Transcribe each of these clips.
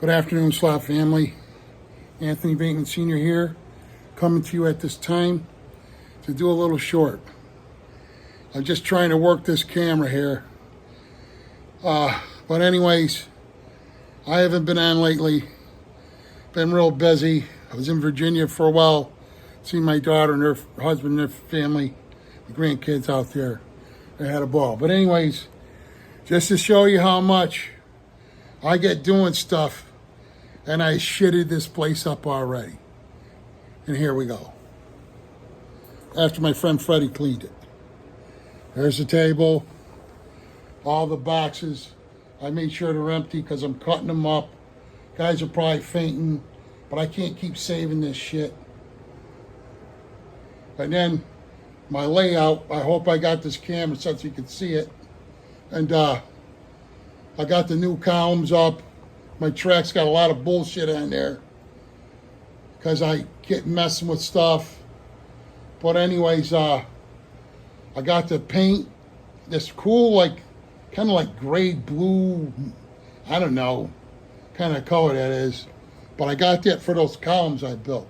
Good afternoon, Slot family. Anthony Bateman Sr. here, coming to you at this time to do a little short. I'm just trying to work this camera here. But anyways, I haven't been on lately. Been real busy. I was in Virginia for a while, seeing my daughter and her husband and their family, the grandkids out there. They had a ball. But anyways, just to show you how much I get doing stuff, and I shitted this place up already. And here we go. After my friend Freddie cleaned it. There's the table, all the boxes. I made sure they're empty because I'm cutting them up. Guys are probably fainting, but I can't keep saving this shit. And then my layout, I hope I got this camera so you can see it. And I got the new columns up. My track's got a lot of bullshit on there because I get messing with stuff. But anyways, I got the paint, this cool, like, kind of like gray blue, I don't know, kind of color that is. But I got that for those columns I built.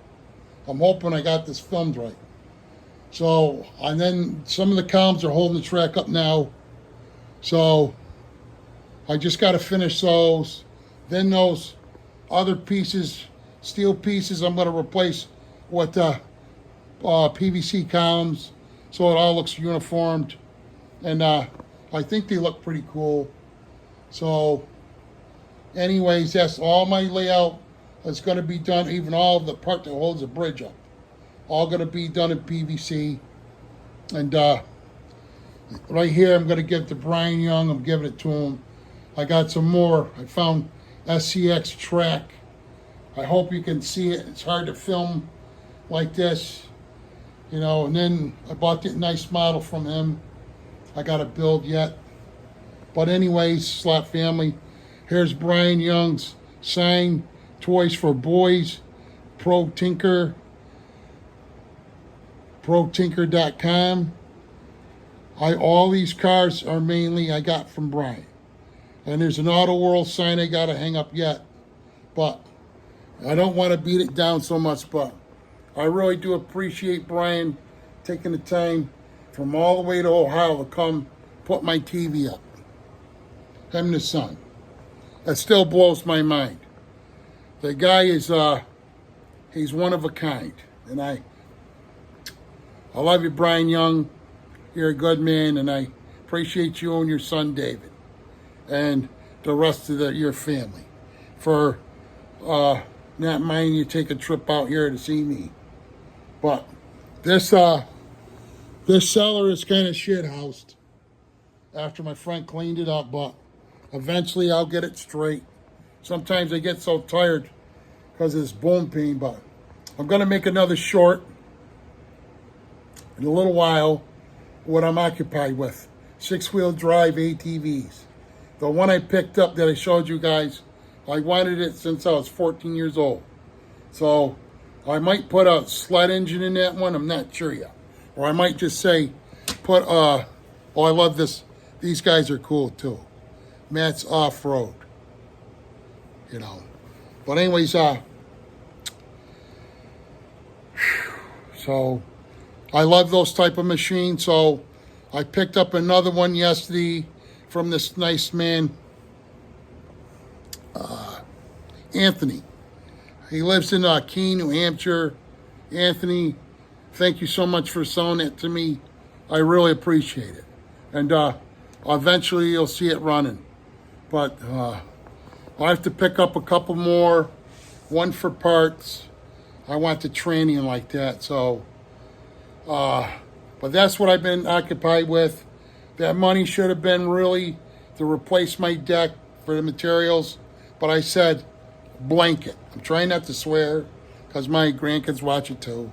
I'm hoping I got this filmed right. So, and then some of the columns are holding the track up now. So, I just got to finish those. Then those other pieces, steel pieces, I'm going to replace with PVC columns so it all looks uniformed. And I think they look pretty cool. So anyways, that's all my layout is going to be done, even all the part that holds the bridge up. All going to be done in PVC. And right here, I'm going to give to Brian Young. I'm giving it to him. I got some more. I found SCX track. I hope you can see it. It's hard to film like this, you know. And then I bought that nice model from him. I got to build yet. But anyways, Slot family, here's Brian Young's sign, Toys for Boys, ProTinker.com. All these cars are mainly I got from Brian. And there's an Auto World sign I got to hang up yet. But I don't want to beat it down so much. But I really do appreciate Brian taking the time from all the way to Ohio to come put my TV up. Him and his son. That still blows my mind. The guy is, he's one of a kind. And I love you, Brian Young. You're a good man. And I appreciate you and your son, David. And the rest of your family for not minding you take a trip out here to see me. But this cellar is kind of shit-housed after my friend cleaned it up, but eventually I'll get it straight. Sometimes I get so tired because of this bone pain, but I'm going to make another short in a little while what I'm occupied with. 6-wheel drive ATVs. The one I picked up that I showed you guys, I wanted it since I was 14 years old. So I might put a sled engine in that one. I'm not sure yet. Or I might just say, oh, I love this. These guys are cool too. Matt's Off-Road. You know. But anyways, so I love those type of machines. So I picked up another one yesterday from this nice man, Anthony. He lives in Keene, New Hampshire. Anthony, thank you so much for selling it to me. I really appreciate it. And eventually you'll see it running. But I have to pick up a couple more, one for parts. I want the training like that. So, but that's what I've been occupied with. That money should have been really to replace my deck for the materials. But I said, blanket. I'm trying not to swear because my grandkids watch it too.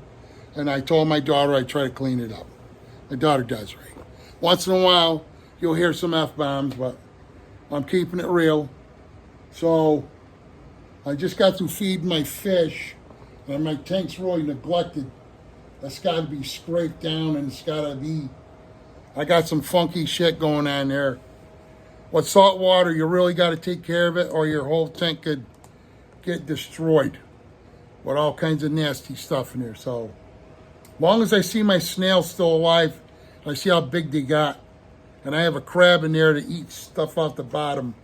And I told my daughter I try to clean it up. My daughter does, right? Once in a while, you'll hear some F-bombs, but I'm keeping it real. So I just got to feed my fish, and my tank's really neglected. That's got to be scraped down, and it's got to be, I got some funky shit going on there. With salt water, you really got to take care of it, or your whole tank could get destroyed with all kinds of nasty stuff in there. So, as long as I see my snails still alive, I see how big they got, and I have a crab in there to eat stuff off the bottom,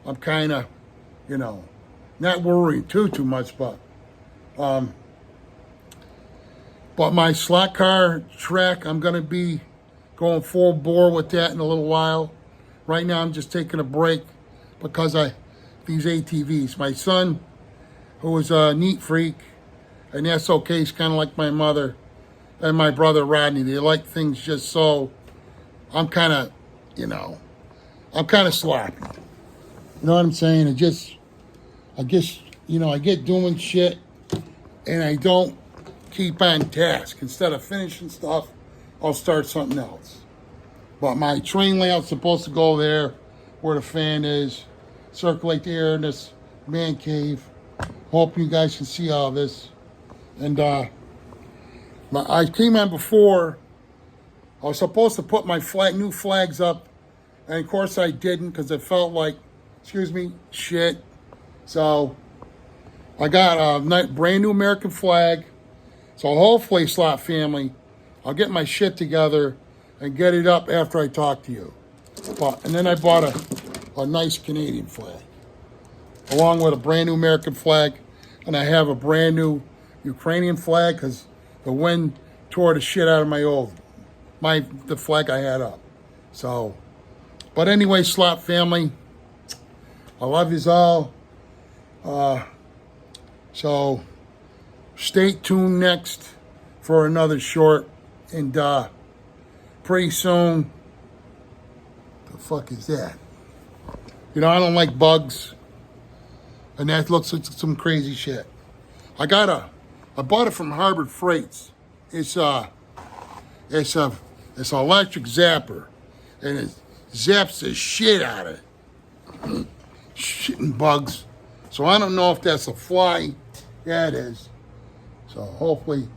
I'm kind of, you know, not worrying too much, but my slot car track, I'm going to be going full bore with that in a little while. Right now, I'm just taking a break because these ATVs. My son, who is a neat freak, and that's okay, he's kind of like my mother and my brother Rodney. They like things just so. I'm kind of, you know, I'm kind of sloppy. You know what I'm saying? I guess, you know, I get doing shit and I don't keep on task. Instead of finishing stuff, I'll start something else. But my train layout's supposed to go there where the fan is, circulate the air in this man cave. Hope you guys can see all this. And I came on before. I was supposed to put my new flags up, and of course I didn't because it felt like, excuse me, shit. So I got a brand new American flag. So hopefully, Slot family, I'll get my shit together and get it up after I talk to you. And then I bought a nice Canadian flag, along with a brand new American flag, and I have a brand new Ukrainian flag because the wind tore the shit out of the flag I had up. So, but anyway, Slot family, I love yous all. So stay tuned next for another short, and pretty soon, the fuck is that? You know, I don't like bugs, and that looks like some crazy shit. I bought it from Harbor Freights. It's an electric zapper, and it zaps the shit out of it. Shitting bugs. So I don't know if that's a fly. Yeah, it is. So hopefully,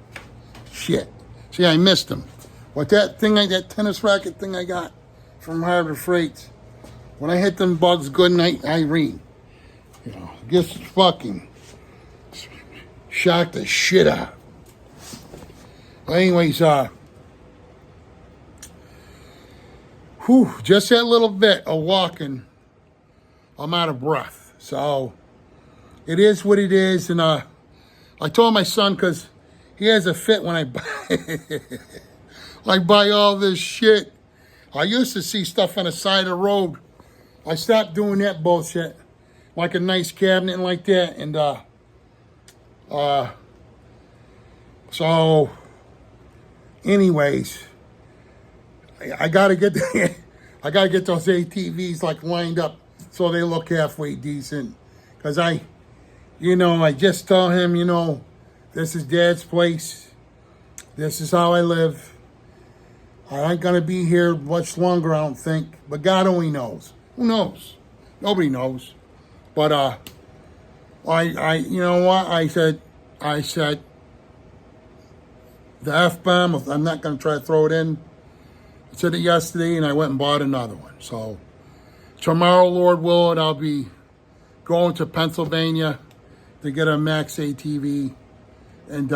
shit. See, I missed them. What that tennis racket thing I got from Harbor Freights, when I hit them bugs, good night, Irene. You know, just fucking shocked the shit out. Well, anyways, just that little bit of walking, I'm out of breath. So it is what it is, and I told my son, because he has a fit when I buy all this shit. I used to see stuff on the side of the road. I stopped doing that bullshit, like a nice cabinet and like that, and so anyways, I gotta get those ATVs like lined up so they look halfway decent, because I just tell him, this is Dad's place. This is how I live. I ain't gonna be here much longer, I don't think. But God only knows. Who knows? Nobody knows. But you know what? I said the F-bomb. I'm not gonna try to throw it in. I said it yesterday, and I went and bought another one. So tomorrow, Lord willing, I'll be going to Pennsylvania to get a Max ATV, and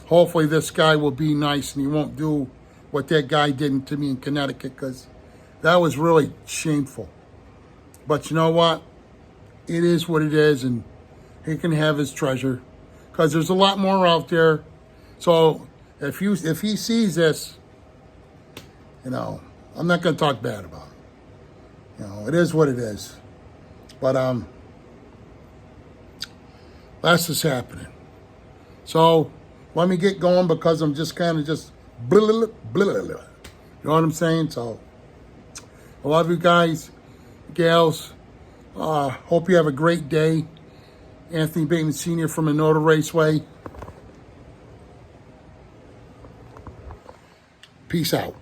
hopefully this guy will be nice and he won't do what that guy did to me in Connecticut, because that was really shameful. But you know what? It is what it is, and he can have his treasure, because there's a lot more out there. So if he sees this, I'm not going to talk bad about it. It is what it is. But that's what's happening. So let me get going, because I'm just kind of blah, blah, blah. You know what I'm saying? So I love you guys, gals. Hope you have a great day. Anthony Bateman Sr. from Minota Raceway. Peace out.